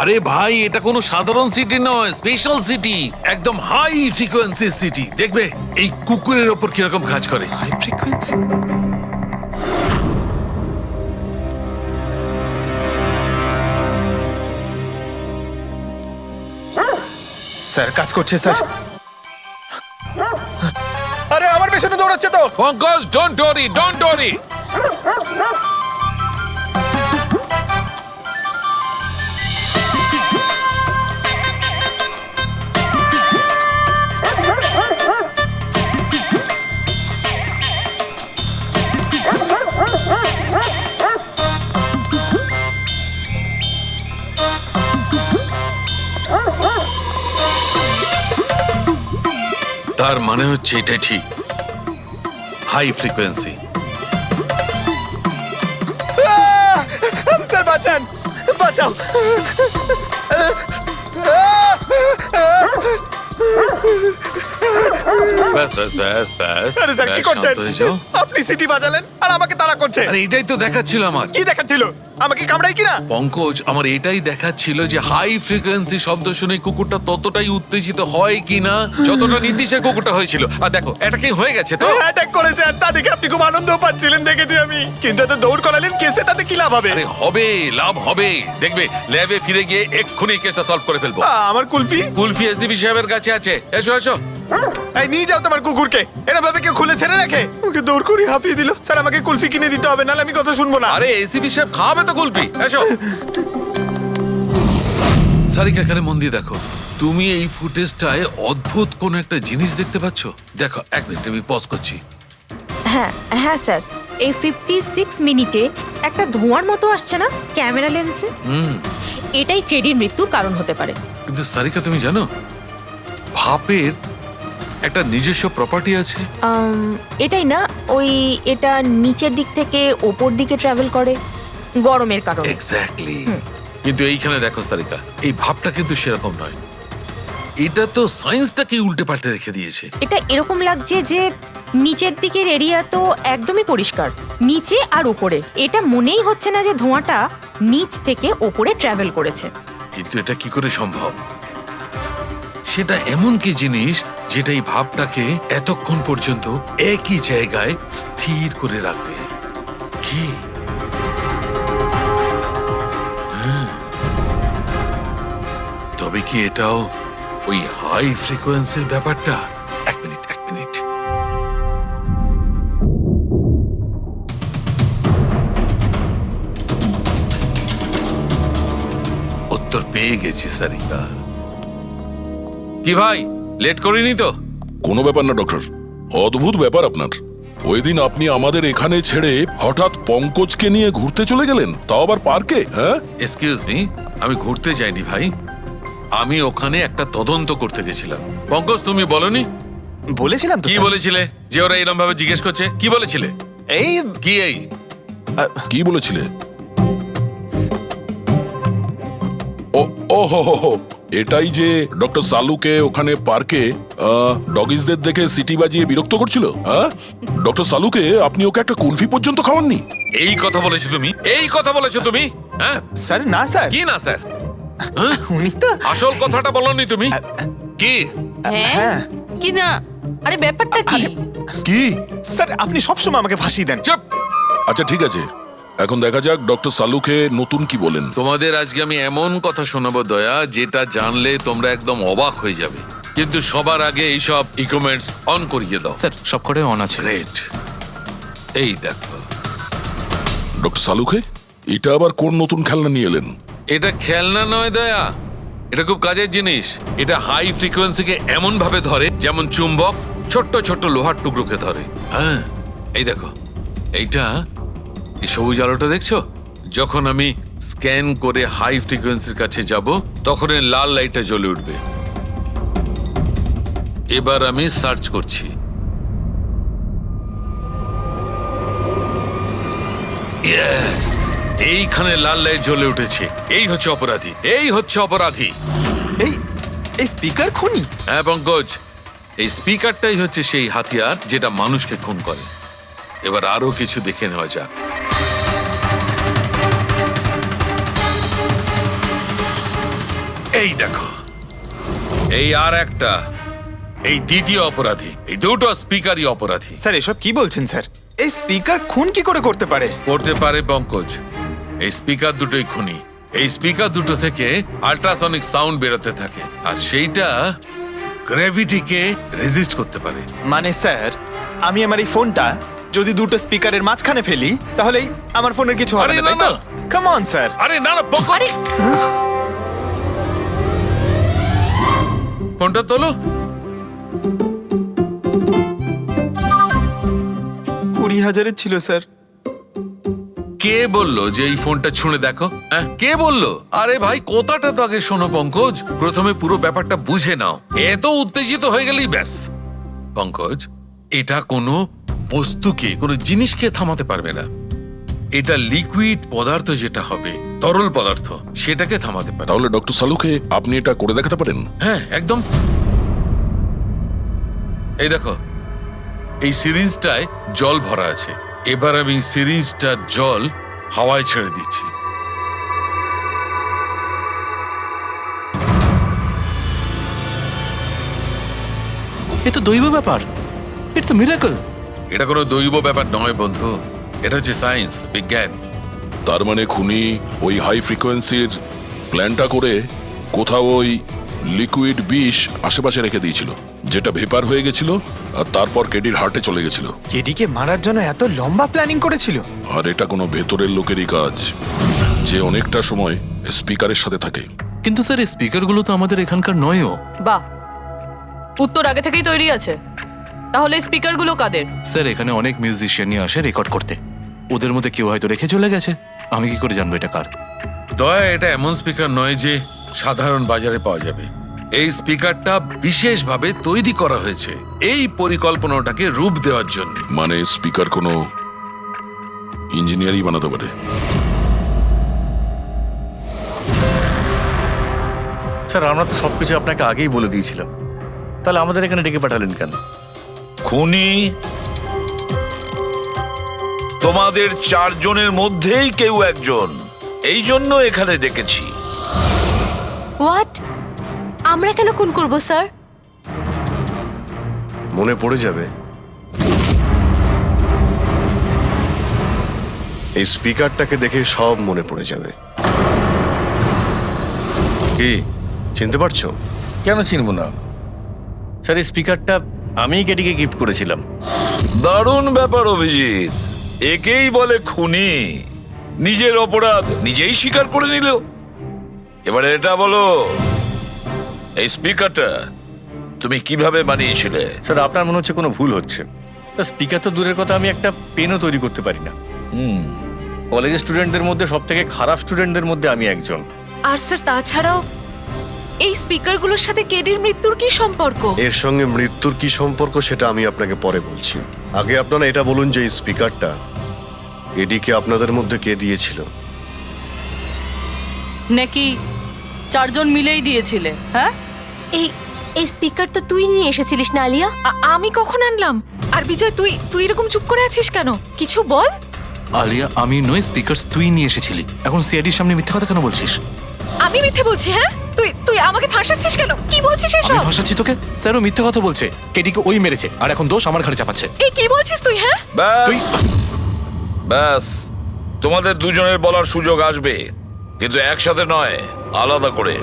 S8: আরে ভাই, এটা কোনো সাধারণ সিটি নয়, স্পেশাল সিটি, একদম হাই ফ্রিকোয়েন্সি সিটি। দেখবে এই কুকুরের ওপর কিরকম কাজ করে।
S11: High frequency? স্যার কাজ করছে স্যার। আরে আমার পেছনে দৌড়াচ্ছে তো।
S8: Pankaj, don't worry, don't worry. তার মানে হচ্ছে এটাই ঠিক, হাই ফ্রিকোয়েন্সি।
S11: স্যার বাঁচান, বাঁচাও।
S8: ব্যাস ব্যাস ব্যাস ব্যাস
S11: আরে স্যার কি
S8: ব্যাস,
S11: করছেন?
S8: শান্ত হয়ে যাও।
S11: আপনি সিটি বাজালেন আর আমাকে তাড়া করছেন।
S8: আরে এটাই তো দেখাচ্ছিল আমার
S11: কি দেখাচ্ছিল? আমাকে কামড়াই কিনা?
S8: পঙ্কজ, আমার এটাই দেখাচ্ছিল যে হাই ফ্রিকোয়েন্সি শব্দ শুনে কুকুরটা ততটাই উত্তেজিত হয় কিনা যতটা নির্দিশের কুকুরটা হয়েছিল। আর দেখো এটা কি হয়ে গেছে তো।
S11: অ্যাটাক করেছে আর তা দেখে আপনি খুব আনন্দ পাচ্ছিলেন দেখেছি আমি। কিন্তু এত দৌড় করালেন কেসে, তাতে কি লাভ হবে?
S8: আরে হবে, লাভ হবে, দেখবে ল্যাবে ফিরে গিয়ে এক্ষুনি কেসটা সলভ করে ফেলবো।
S11: আমার কুলফি?
S8: কুলফি এসডিপি সাহেবের কাছে আছে, এসো এসো।
S11: এই নিয়ে যাও তোমার কুকুরকে। এরা ভাবে কেউ খুলে ছেড়ে রাখে? ওকে দৌড় করে হাঁপিয়ে দিল। স্যার আমাকে কুলফি কিনে দিতে হবে, নাহলে আমি কথা শুনবো না।
S8: আরে এসিপি সাহেব খাওয়াবে তো কুলফি, এসো। সারিকা এখানে মন দিয়ে দেখো, তুমি এই ফুটেজটায় অদ্ভুত কোন একটা জিনিস দেখতে পাচ্ছ? দেখো এক মিনিট, আমি পজ করছি।
S10: হ্যাঁ হ্যাঁ স্যার, এই 56 মিনিটে একটা ধোঁয়ার মতো আসছে না ক্যামেরা লেন্সে? এটাই কেডির মৃত্যুর কারণ হতে পারে।
S8: কিন্তু সারিকা তুমি জানো ভাপের একটা নিজস্ব প্রপার্টি আছে?
S10: এটাই না, ওই এটা নিচের দিক থেকে ওপর দিকে ট্রাভেল করে গরমের কারণে।
S8: এক্স্যাক্টলি। কিন্তু এইখানে দেখো সারিকা, এই ভাবটা কিন্তু সেরকম নয়। এটা তো সায়েন্সটাকে উল্টে পাল্টে রেখে দিয়েছে।
S10: এটা এরকম লাগছে যে নিচের দিকের এরিয়া তো একদমই পরিষ্কার, নিচে আর উপরে এটা মনেই হচ্ছে না যে ধোঁয়াটা নিচ থেকে ওপরে ট্রাভেল করেছে।
S8: কিন্তু এটা কি করে সম্ভব? সেটা এমন কি জিনিস যেটা এই ভাবটাকে এতক্ষণ পর্যন্ত একই জায়গায় স্থির করে রাখবে? কি? তবে কি এটাও ওই হাই ফ্রিকোয়েন্সির ব্যাপারটা? এক মিনিট এক মিনিট। উত্তর পেয়ে গেছি সারিকা। কি ভাই, লেট করিনি তো?
S5: কোনো ব্যাপার না ডক্টর, অদ্ভুত ব্যাপার আপনার। ওই দিন আপনি আমাদের এখানে ছেড়ে হঠাৎ পঙ্কজকে নিয়ে ঘুরতে চলে গেলেন, তাও আবার পার্কে। হ্যাঁ,
S8: এক্সকিউজ মি, আমি ঘুরতে যাইনি ভাই, আমি ওখানে একটা তদন্ত করতে গেছিলাম। পঙ্কজ তুমি বলনি?
S11: বলেছিলাম তো।
S8: কি বলেছিলে যে ওরা এরকম ভাবে জিজ্ঞেস করছে? কি বলেছিলে?
S11: এই
S8: কি এই
S5: কি বলেছিলে? ও হো হো হো, এটাই যে ডক্টর সালুকে ওখানে পার্কে ডগিসদের দেখে সিটি বাজিয়ে বিরক্ত করছিল। হ্যাঁ, ডক্টর সালুকে আপনি ওকে একটা কুলফি পর্যন্ত খাওয়াননি?
S8: এই কথা বলেছো তুমি? এই কথা বলেছো তুমি? হ্যাঁ
S11: স্যার, না স্যার।
S8: কি না স্যার?
S11: উনি তো
S8: আসল কথাটা বলনি তুমি। কি?
S11: হ্যাঁ
S6: কি না? আরে ব্যাপারটা কি?
S11: কি স্যার, আপনি সবসময় আমাকে ফাঁসি দেন।
S8: চুপ।
S5: আচ্ছা ঠিক আছে, এখন দেখা যাক ডক্টর সালুকে নতুন কি বলেন।
S8: তোমাদের আজকে আমি এমন কথা শোনাবো দয়া, যেটা জানলে তোমরা একদম অবাক হয়ে যাবে। কিন্তু সবার আগে এইসব ইকুইপমেন্টস অন করিয়ে দাও।
S2: স্যার সব কটাই অন আছে।
S8: গ্রেট। এই দেখো
S5: ডক্টর সালুকে, এটা আবার কোন নতুন খেলনা নিয়ে এলেন?
S8: এটা খেলনা নয় দয়া, এটা খুব কাজের জিনিস। এটা হাই ফ্রিকোয়েন্সিকে এমন ভাবে ধরে যেমন চুম্বক ছোট্ট ছোট্ট লোহার টুকরোকে ধরে। হ্যাঁ এই দেখো, এইটা এই সবুজ আলোটা দেখছো? যখন আমি স্ক্যান করে হাই ফ্রিকোয়েন্সির কাছে যাব তখন এই লাল লাইটটা জ্বলে উঠবে। এবার আমি সার্চ করছি। ইয়েস, এইখানে লাল লাইট জ্বলে উঠেছে। এই হচ্ছে অপরাধী, এই হচ্ছে অপরাধী।
S11: এই এই স্পিকার খুনি?
S8: হ্যাঁ পঙ্কজ, এই স্পিকারটাই হচ্ছে সেই হাতিয়ার যেটা মানুষকে খুন করে। এবার আরো কিছু দেখে নেওয়া যাক। এই দেখো, এই আর একটা, এই দ্বিতীয় অপরাধী। এই দুটো স্পিকারই অপরাধী।
S11: স্যার এসব কি বলছেন স্যার? এই স্পিকার খুন কি করে করতে পারে?
S8: করতে পারে পঙ্কজ, এই স্পিকার দুটোই খুনি। এই স্পিকার দুটো থেকে আল্ট্রাসনিক সাউন্ড বেরোতে থাকে, আর সেইটা গ্র্যাভিটিকে রেজিস্ট করতে পারে।
S11: মানে স্যার, আমি আমার এই ফোনটা যদি দুটো স্পিকারের মাঝখানে ফেলি তাহলেই আমার ফোনের কিছু হবে না, তাই তো? Come on sir.
S8: আরে না না পঙ্কজ, ফোনটা তোলো।
S11: 20,000-এর ছিল স্যার।
S8: কে বললো যে এই ফোনটা ছুঁড়ে দেখো? হ্যাঁ কে বললো? আরে ভাই কথাটা তো আগে শোনো পঙ্কজ, প্রথমে পুরো ব্যাপারটা বুঝে নাও। এত উত্তেজিত হয়ে গেলেই ব্যাস। পঙ্কজ, এটা কোনো বস্তুকে, কোনো জিনিসকে থামাতে পারবে না। এটা লিকুইড পদার্থ যেটা হবে, তরল পদার্থ, সেটাকে থামাতে পারে।
S5: তাহলে ডক্টর সালুকে আপনি এটা করে দেখাতে পারেন?
S8: হ্যাঁ একদম। এই দেখো, এই সিরিঞ্জটায় জল ভরা আছে। এবার আমি সিরিঞ্জটার জল হাওয়ায় ছেড়ে দিচ্ছি।
S2: এ তো দৈব ব্যাপার, ইটস আ মিরাকল।
S8: এটা কোনো দৈব ব্যাপার নয় বন্ধু, এটা হচ্ছে সায়েন্স, বিজ্ঞান।
S5: তার মানে খুনি ওই হাই ফ্রিকোয়েন্সির প্ল্যানটা করে কোথাও ওই লিকুইড বিষ আশেপাশে রেখে দিয়েছিল, যেটা ভেপার হয়ে গেছিল আর তারপর কেডির হার্টে চলে গেছিল।
S11: কেডিকে মারার জন্য এত লম্বা প্ল্যানিং করেছিল?
S5: আর এটা কোনো ভেতরের লোকেরই কাজ, যে অনেকটা সময় স্পিকারের সাথে থাকে।
S2: কিন্তু স্যার এই স্পিকারগুলো তো আমাদের এখানকার নয়ও।
S6: বাহ, উত্তর আগে থেকেই তৈরি আছে। তাহলে স্পিকারগুলো কাদের?
S2: স্যার এখানে অনেক মিউজিশিয়ানই আসে রেকর্ড করতে, ওদের মধ্যে কেউ হয়তো রেখে চলে গেছে। আমি কি করে জানবো এটা কার?
S8: দয়া, এটা এমন স্পিকার নয় যে সাধারণ বাজারে পাওয়া যাবে। এই স্পিকারটা বিশেষভাবে তৈরি করা হয়েছে এই পরিকল্পনাটাকে রূপ দেওয়ার জন্য।
S5: মানে স্পিকার কোনো ইঞ্জিনিয়ারই বানাতে পারে।
S1: স্যার আমরা তো সবকিছু আপনাকে আগেই বলে দিয়েছিলাম, তাহলে আমাদের এখানে ডেকে পাঠালেন কেন?
S9: খুনি তোমাদের 4 জনের মধ্যেই কেউ একজন, এই জন্য এখানে ডেকেছি।
S14: হোয়াট? আমরা কেন খুন করব স্যার?
S4: মনে পড়ে যাবে, এই স্পিকারটাকে দেখে সব মনে পড়ে যাবে। কি চিনতে পারছো?
S1: কেন চিনবো না স্যার, এই স্পিকারটা আমিই কেডিকে গিফট করেছিলাম।
S9: দারুণ ব্যাপার অভিজিৎ, একেই বলে খুনি। নিজের অপরাধ নিজেই স্বীকার করে নিল। এবারে এটা বলো, এই স্পিকারটা তুমি কিভাবে বানিয়েছিলে?
S1: স্যার আপনার মনে হচ্ছে কোনো ভুল হচ্ছে। স্যার স্পিকার তো দূরের কথা, আমি একটা পেনও তৈরি করতে পারি না। কলেজের স্টুডেন্টদের মধ্যে সব থেকে খারাপ স্টুডেন্টদের মধ্যে আমি একজন।
S10: আর স্যার তাছাড়াও এই স্পিকারগুলোর সাথে কেডির মৃত্যুর কি সম্পর্ক?
S4: এর সঙ্গে মৃত্যুর কি সম্পর্ক সেটা আমি আপনাকে পরে বলছি। আগে আপনারা এটা বলুন যে এই স্পিকারটা এডিকে আপনাদের মধ্যে কে দিয়েছিল?
S6: নাকি 4 জন মিলেই দিয়েছিলে? হ্যাঁ,
S14: এই স্পিকার তো তুই নিয়ে এসেছিলিস না আলিয়া?
S10: আমি কখন আনলাম? আর বিজয় তুই এরকম চুপ করে আছিস কেন? কিছু বল।
S2: আলিয়া, আমি নয়, স্পিকারস তুই নিয়ে এসেছিলি। এখন সিআইডির সামনে মিথ্যা কথা কেন বলছিস?
S10: আমি মিথ্যে বলছি? হ্যাঁ, তুই আমাকে ফাঁসাচ্ছিস কেন? কি বলছিস এসব?
S2: আমি ভাষাচ্ছি তোকে? স্যারও মিথ্যা কথা বলছে, কেডিকে ওই মেরেছে আর এখন দোষ আমার ঘাড়ে চাপাচ্ছে।
S10: এই কি বলছিস তুই? হ্যাঁ,
S9: ব্যাস, তোমাদের দুজনের বলার সুযোগ আসবে, কিন্তু একসাথে নয়, আলাদা করে।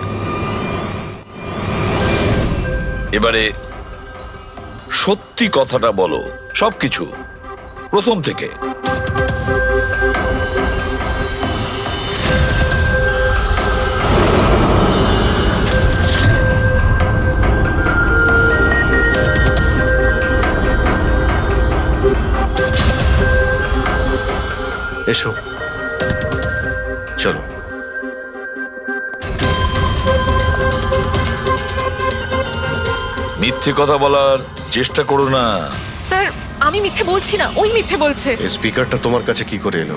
S9: এবারে সত্যি কথাটা বলো, সবকিছু প্রথম থেকে।
S4: এসো, চলো।
S9: মিথ্যে কথা বলার চেষ্টা করো না।
S10: স্যার আমি মিথ্যে বলছি না, ওই মিথ্যে বলছে।
S4: এই স্পিকারটা তোমার কাছে কি করে এলো?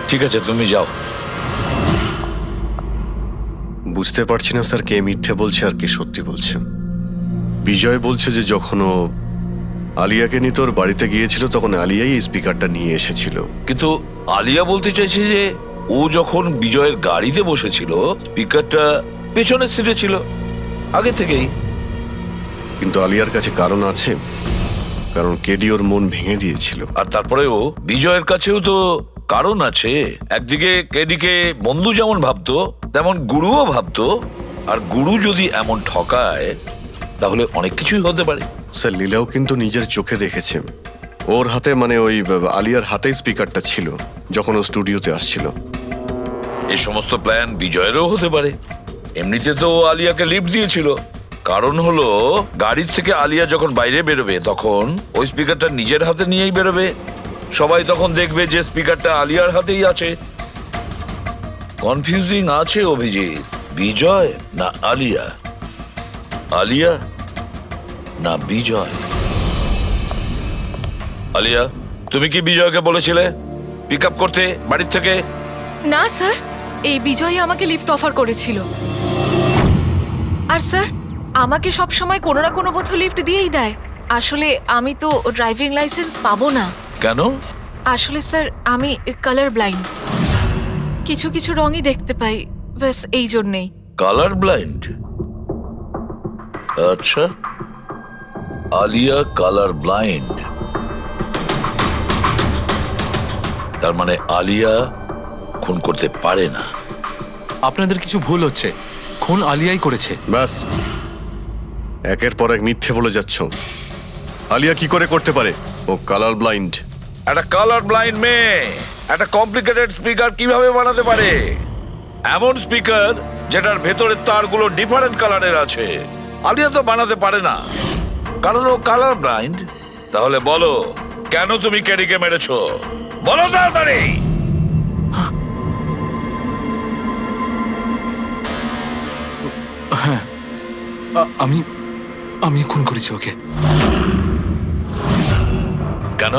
S9: ঠিক আছে, তুমি যাও।
S4: বুঝতে পারছি না স্যার, কে মিথ্যে বলছে আর কে সত্যি বলছে। বিজয় বলছে যে যখন ও আলিয়াকে নিয়ে তোর বাড়িতে গিয়েছিল তখন আলিয়াই এই স্পিকারটা নিয়ে এসেছিল।
S9: কিন্তু আলিয়া বলতে চাইছে যে ও যখন বিজয়ের গাড়িতে বসেছিল স্পিকারটা পেছনের সিটে ছিল আগে থেকেই।
S4: কিন্তু আলিয়ার কাছে কারণ আছে, কারণ কেডি ওর মন ভেঙে দিয়েছিল।
S9: আর তারপরেও বিজয়ের কাছেও তো কারণ আছে। একদিকে কেডিকে বন্ধু যেমন ভাবতো তেমন গুরুও ভাবতো, আর গুরু যদি এমন ঠকায় তাহলে অনেক কিছুই হতে পারে।
S4: স্যার লীলাও কিন্তু নিজের চোখে দেখেছে, ওর হাতে মানে ওই আলিয়ার হাতেই স্পিকারটা ছিল যখন ও স্টুডিওতে আসছিল।
S9: এই সমস্ত প্ল্যান বিজয়েরও হতে পারে। এমনিতে তো আলিয়াকে লিফট দিয়েছিল, কারণ হলো গাড়ির থেকে আলিয়া যখন বাইরে বেরোবে তখন ওই স্পিকারটা নিজের হাতে নিয়েই বেরোবে। সবাই তখন দেখবে যে স্পিকারটা আলিয়ার হাতেই আছে। কনফিউজিং আছে অভিজিৎ, বিজয় না আলিয়া, আলিয়া না বিজয়। আলিয়া, তুমি কি বিজয়কে বলেছিলে পিক আপ করতে বাড়ির থেকে?
S15: না স্যার, এই বিজয় আমাকে লিফট অফার করেছিল। আর স্যার, আমাকে সব সময় কোনো না কোনো বোধ লিফট দিয়েই দেয়। আসলে আমি তো ড্রাইভিং লাইসেন্স পাবো না।
S9: কেন?
S15: আসলে স্যার, আমি কালার ব্লাইন্ড, কিছু কিছু রঙই দেখতে পাই, ব্যাস এই জন্যেই।
S9: Colour blind? আচ্ছা, আলিয়া কালার ব্লাইন্ড। তার মানে আলিয়া খুন করতে পারে না।
S2: আপনাদের কিছু ভুল হচ্ছে, খুন আলিয়াই করেছে।
S4: ব্যাস, একের পর এক মিথ্যে বলে যাচ্ছ। আলিয়া কি করে করতে পারে? ও কালার ব্লাইন্ড।
S9: একটা কালার ব্লাইন্ড মেয়ে একটা কমপ্লিকেটেড স্পিকার কিভাবে বানাতে পারে? এমন স্পিকার যেটার ভেতরের তারগুলো ডিফারেন্ট কালারের আছে। আলিয়া তো বানাতে পারে না, কারণ ও কালার ব্লাইন্ড। তাহলে বলো, কেন তুমি কেডিকে মেরেছো? বলো তাড়াতাড়ি।
S2: হ্যাঁ, আমি আমি খুন করেছি ওকে।
S9: কেন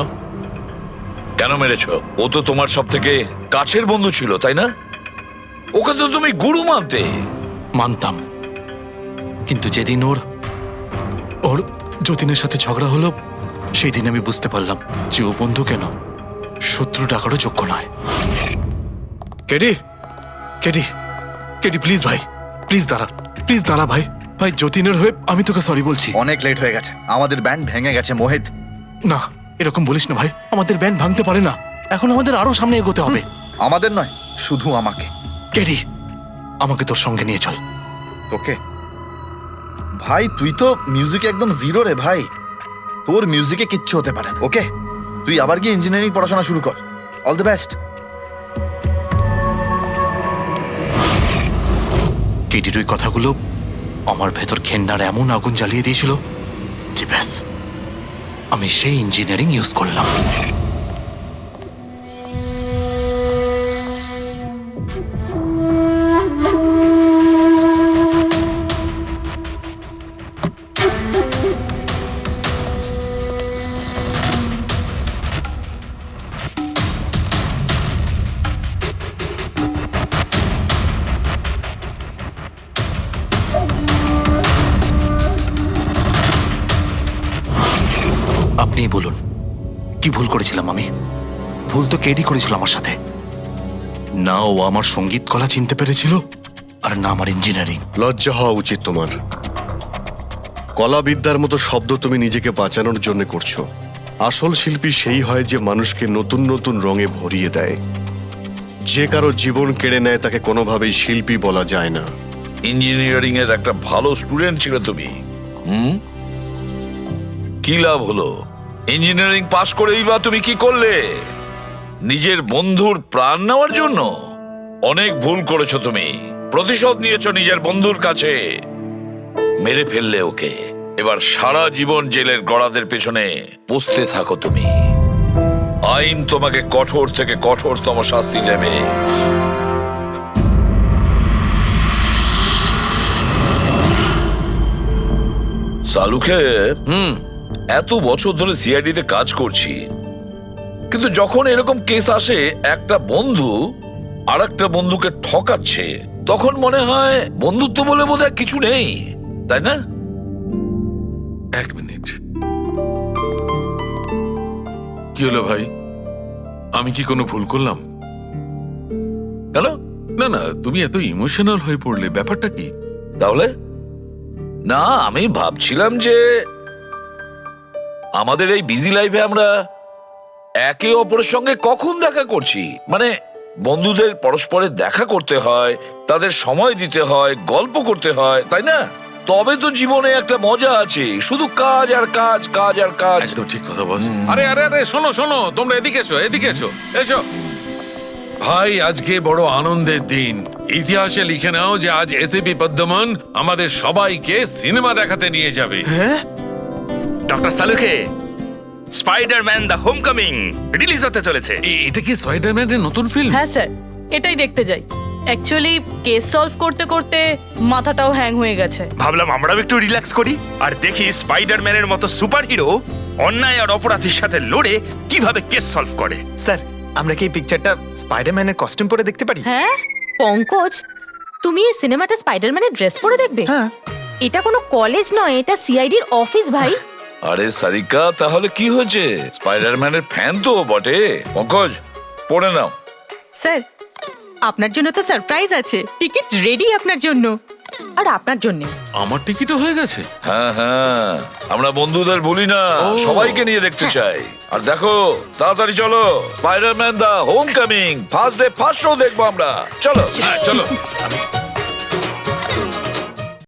S9: কেন মেরেছো? ও তো তোমার সব থেকে কাছের বন্ধু ছিল, তাই না? ওকে তো তুমি গুরু মানতে।
S2: মানতাম, কিন্তু যেদিন ওর যতীনের সাথে ঝগড়া হলো, সেই দিন আমি বুঝতে পারলাম যে ও বন্ধু কেন, শত্রু ডাকারও যোগ্য নয়। কেডি, কেডি, কেডি, প্লিজ ভাই, প্লিজ দাঁড়া ভাই। ভাই, যতীনের হয়ে আমি তোকে সরি বলছি।
S13: অনেক লেট হয়ে গেছে, আমাদের ব্যান্ড ভেঙে গেছে মোহিত।
S2: না, এরকম বলিস না ভাই, আমাদের ব্যান্ড ভাঙতে পারে না। এখন আমাদের আরো সামনে এগোতে হবে।
S13: আমাদের নয়, শুধু আমাকে।
S2: কেডি, আমাকে তোর সঙ্গে নিয়ে চল।
S13: তোকে? ভাই, তুই তো মিউজিকে একদম জিরো রে ভাই। তোর মিউজিকে কিচ্ছু হতে পারে না। ওকে, তুই আবার গিয়ে ইঞ্জিনিয়ারিং পড়াশোনা শুরু কর। All the best.
S2: কেডির ওই কথাগুলো আমার ভেতর ঘেন্নার এমন আগুন জ্বালিয়ে দিয়েছিল যে ব্যাস, আমি সেই ইঞ্জিনিয়ারিং ইউজ করলাম। আপনিই বলুন, কি ভুল করেছিলাম আমি? ভুল তো কেডি করেছিল আমার সাথে। না ও আমার সঙ্গীত কলা চিনতে পেরেছিল, আর না আমার ইঞ্জিনিয়ারিং।
S4: লজ্জা হওয়া উচিত তোমার। কলাবিদ্যার মতো শব্দ তুমি নিজেকে বাঁচানোর জন্য করছো। আসল শিল্পী সেই হয় যে মানুষকে নতুন নতুন রঙে ভরিয়ে দেয়। যে কারো জীবন কেড়ে নেয় তাকে কোনোভাবেই শিল্পী বলা যায় না।
S9: ইঞ্জিনিয়ারিং এর একটা ভালো স্টুডেন্ট ছিল তুমি। কি লাভ হলো? ইঞ্জিনিয়ারিং পাশ করেই বা তুমি কি করলে? নিজের বন্ধুর প্রাণ নেওয়ার জন্য? অনেক ভুল করেছো তুমি। প্রতিশোধ নিয়েছো নিজের বন্ধুর কাছে। মেরে ফেললে ওকে। এবার সারা জীবন জেলের গড়াদের পেছনে পৌঁছতে থাকো তুমি। আইন তোমাকে কঠোর থেকে কঠোরতম শাস্তি দেবে। সালুকে এত বছর ধরে সিআইডি তে কাজ করছি, কিন্তু যখন এরকম কেস আসে একটা বন্ধু আর একটা বন্ধুকে ঠকাচ্ছে, তখন মনে হয় বন্ধুত্ব বলে বোধহয় কিছু নেই, তাই না?
S8: এক মিনিট, কি হলো ভাই? আমি কি কোনো ভুল করলাম?
S9: কেন?
S8: না না, তুমি এত ইমোশনাল হয়ে পড়লে, ব্যাপারটা কি?
S9: তাহলে না, আমি ভাবছিলাম যে আমাদের এই বিজি লাইফে আমরা একে অপরের সঙ্গে কখন দেখা করছি। মানে বন্ধুদের পরস্পরের দেখা করতে হয়, তাদের সময় দিতে হয়, গল্প করতে হয়, তাই না? তবে তো জীবনে একটা মজা আছে। শুধু কাজ আর কাজ, কাজ আর কাজ।
S8: একদম ঠিক কথা বস। আরে আরে আরে, শোনো শোনো, তোমরা এদিকে এসো, এদিকে এসো, এসো। ভাই, আজকে বড় আনন্দের দিন। ইতিহাসে লিখে নাও যে আজ এসিপি পদ্মমন আমাদের সবাইকে সিনেমা দেখাতে নিয়ে যাবে।
S7: হ্যাঁ, ডক্টর সালুকে স্পাইডারম্যান দ্য হোমকামিং রিলিজ হতে চলেছে।
S8: এটা কি স্পাইডারম্যানের নতুন ফিল্ম?
S6: হ্যাঁ স্যার, এটাই দেখতে যাই। অ্যাকচুয়ালি কেস সলভ করতে করতে মাথাটাও হ্যাং হয়ে গেছে।
S7: ভাবলাম আমরাও একটু রিল্যাক্স করি আর দেখি স্পাইডারম্যানের মতো সুপার হিরো অন্যায় আর অপরাধীর সাথে লড়ে কিভাবে কেস সলভ করে।
S11: স্যার আমরা কি এই পিকচারটা স্পাইডারম্যানের কস্টিউম পরে দেখতে পারি?
S10: হ্যাঁ পঙ্কজ, তুমি এই সিনেমাটা স্পাইডারম্যানের ড্রেস পরে দেখবে?
S11: হ্যাঁ।
S10: এটা কোনো কলেজ নয়, এটা সিআইডির অফিস ভাই।
S9: আরে সারিকা, তাহলে কি হয়েছে? স্পাইডারম্যানের ফ্যান তো ও বটে। পঙ্কজ, পড়ে নাও।
S10: স্যার আপনার জন্য তো সারপ্রাইজ আছে, টিকিট রেডি আপনার জন্য আর আপনার জন্য।
S5: আমার টিকিটও হয়ে গেছে।
S9: হ্যাঁ হ্যাঁ, আমরা বন্ধুদের ভুলি না, সবাইকে নিয়ে দেখতে চাই। আর দেখো, তাড়াতাড়ি চলো, Spiderman the homecoming first day first show দেখবো আমরা। চলো
S5: চলো।